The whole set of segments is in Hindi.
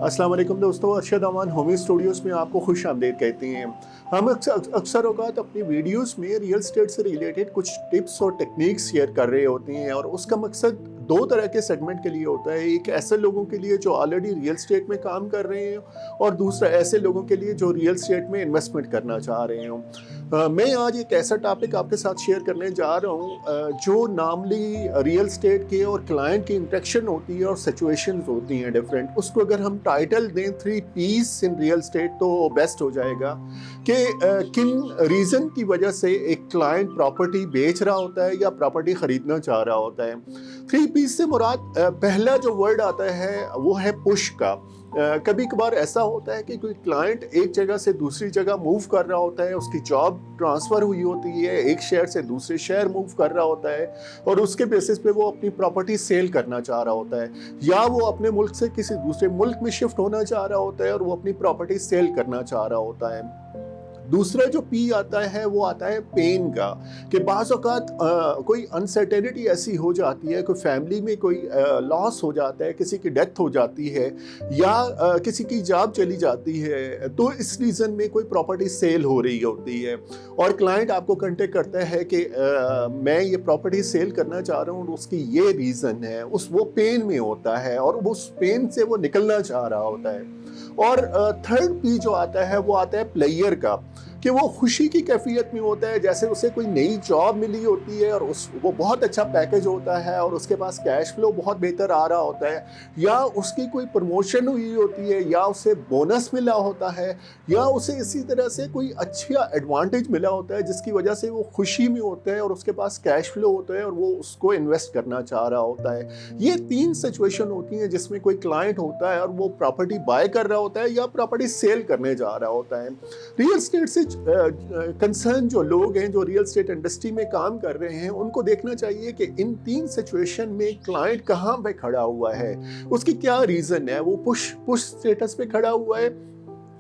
अस्सलाम वालेकुम दोस्तों, अरशद अमान होमी स्टूडियोज़ में आपको खुश आमदीद कहते हैं। हम अक्सर औक़ात अपनी वीडियोज़ में रियल एस्टेट से रिलेटेड कुछ टिप्स और टेक्निक्स शेयर कर रहे होते हैं और उसका मकसद दो तरह के सेगमेंट के लिए होता है। एक ऐसे लोगों के लिए जो ऑलरेडी रियल एस्टेट में काम कर रहे हैं और दूसरा ऐसे लोगों के लिए जो रियल एस्टेट में इन्वेस्टमेंट करना चाह रहे हों। मैं आज एक ऐसा टॉपिक आपके साथ शेयर करने जा रहा हूँ जो नार्मली रियल एस्टेट के और क्लाइंट की इंटरेक्शन होती है और सिचुएशंस होती हैं डिफरेंट। उसको अगर हम टाइटल दें 3 पीस इन रियल एस्टेट तो बेस्ट हो जाएगा कि किन रीज़न की वजह से एक क्लाइंट प्रॉपर्टी बेच रहा होता है या प्रॉपर्टी ख़रीदना चाह रहा होता है। 3 पीस से मुराद पहला जो वर्ड आता है वो है पुश का। कभी कभार ऐसा होता है कि कोई क्लाइंट एक जगह से दूसरी जगह मूव कर रहा होता है, उसकी जॉब ट्रांसफ़र हुई होती है, एक शहर से दूसरे शहर मूव कर रहा होता है और उसके बेसिस पे वो अपनी प्रॉपर्टी सेल करना चाह रहा होता है, या वो अपने मुल्क से किसी दूसरे मुल्क में शिफ्ट होना चाह रहा होता है और वो अपनी प्रॉपर्टी सेल करना चाह रहा होता है। दूसरा जो पी आता है वो आता है पेन का, कि बाज़ औक़ात कोई अनसर्टेनिटी ऐसी हो जाती है, कोई फैमिली में कोई लॉस हो जाता है, किसी की डेथ हो जाती है या किसी की जॉब चली जाती है, तो इस रीज़न में कोई प्रॉपर्टी सेल हो रही होती है और क्लाइंट आपको कांटेक्ट करता है कि मैं ये प्रॉपर्टी सेल करना चाह रहा हूँ और उसकी ये रीज़न है, वो पेन में होता है और उस पेन से वो निकलना चाह रहा होता है। और थर्ड पी जो आता है वो आता है प्लेयर का, कि वो खुशी की कैफियत में होता है, जैसे उसे कोई नई जॉब मिली होती है और वो बहुत अच्छा पैकेज होता है और उसके पास कैश फ्लो बहुत बेहतर आ रहा होता है, या उसकी कोई प्रमोशन हुई होती है, या उसे बोनस मिला होता है, या उसे इसी तरह से कोई अच्छा एडवांटेज मिला होता है जिसकी वजह से वो खुशी में होता है और उसके पास कैश फ्लो होता है और वो उसको इन्वेस्ट करना चाह रहा होता है। ये 3 सिचुएशन होती हैं जिसमें कोई क्लाइंट होता है और वो प्रॉपर्टी बाय कर रहा होता है या प्रॉपर्टी सेल करने जा रहा होता है। रियल एस्टेट से कंसर्न जो लोग हैं जो रियल एस्टेट इंडस्ट्री में काम कर रहे हैं, उनको देखना चाहिए कि इन 3 सिचुएशन में क्लाइंट कहाँ पे खड़ा हुआ है, उसकी क्या रीज़न है। वो पुश स्टेटस पे खड़ा हुआ है,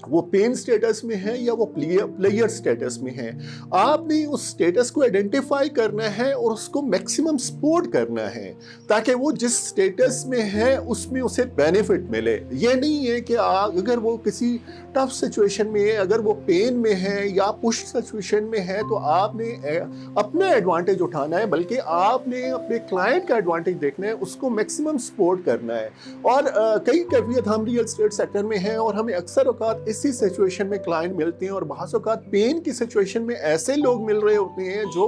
वो पेन स्टेटस में है, या वो प्लेयर स्टेटस में है। आपने उस स्टेटस को आइडेंटिफाई करना है और उसको मैक्सिमम सपोर्ट करना है ताकि वो जिस स्टेटस में है उसमें उसे बेनिफिट मिले। ये नहीं है कि अगर वो किसी टफ सिचुएशन में है, अगर वो पेन में है या पुश सिचुएशन में है, तो आपने अपना एडवांटेज उठाना है, बल्कि आपने अपने क्लाइंट का एडवांटेज देखना है, उसको मैक्सिमम सपोर्ट करना है। और कई कैफियत हम रियल एस्टेट सेक्टर में हैं और हमें अक्सर औकात इसी सिचुएशन में क्लाइंट मिलते हैं और बाज़ औक़ात पेन की सिचुएशन में ऐसे लोग मिल रहे होते हैं जो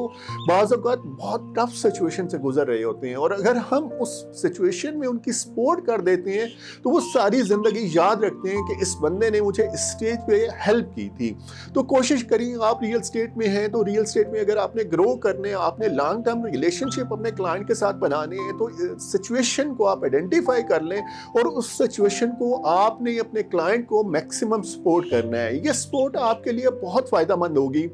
बाज़ औक़ात बहुत टफ सिचुएशन से गुजर रहे होते हैं, और अगर हम उस सिचुएशन में उनकी सपोर्ट कर देते हैं तो वो सारी ज़िंदगी याद रखते हैं कि इस बंदे ने मुझे इस स्टेज पे हेल्प की थी। तो कोशिश करिए, आप रियल एस्टेट में हैं तो रियल एस्टेट में अगर आपने ग्रो करने, आपने लॉन्ग टर्म रिलेशनशिप अपने क्लाइंट के साथ बनाने हैं, तो सिचुएशन को आप आइडेंटिफाई कर लें और उस सिचुएशन को आपने अपने क्लाइंट को मैक्सिमम सपोर्ट करना है। ये सपोर्ट आपके लिए बहुत फ़ायदेमंद होगी।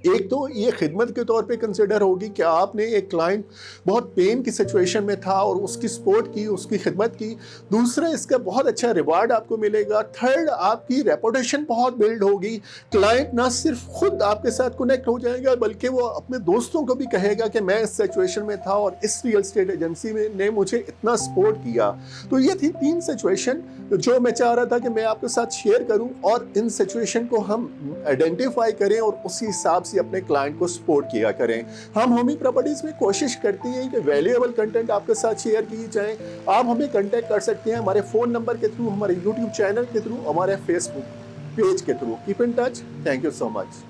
एक तो ये खिदमत के तौर पे कंसिडर होगी कि आपने एक क्लाइंट बहुत पेन की सिचुएशन में था और उसकी सपोर्ट की, उसकी खिदमत की। दूसरा, इसका बहुत अच्छा रिवार्ड आपको मिलेगा। थर्ड, आपकी रेपुटेशन बहुत बिल्ड होगी। क्लाइंट ना सिर्फ खुद आपके साथ कनेक्ट हो जाएगा बल्कि वो अपने दोस्तों को भी कहेगा कि मैं इस सिचुएशन में था और इस रियल एस्टेट एजेंसी ने मुझे इतना सपोर्ट किया। तो ये थी 3 सिचुएशन जो मैं चाह रहा था कि मैं आपके साथ शेयर करूं, और इन सिचुएशन को हम आइडेंटिफाई करें और उसी हिसाब से अपने क्लाइंट को सपोर्ट किया करें। हम होमी प्रॉपर्टीज़ में कोशिश करते हैं कि वैल्यूएबल कंटेंट आपके साथ शेयर की जाए। आप हमें कांटेक्ट कर सकते हैं हमारे फ़ोन नंबर के थ्रू, हमारे यूट्यूब चैनल के थ्रू, हमारे फेसबुक पेज के through. Keep in touch. Thank you so much.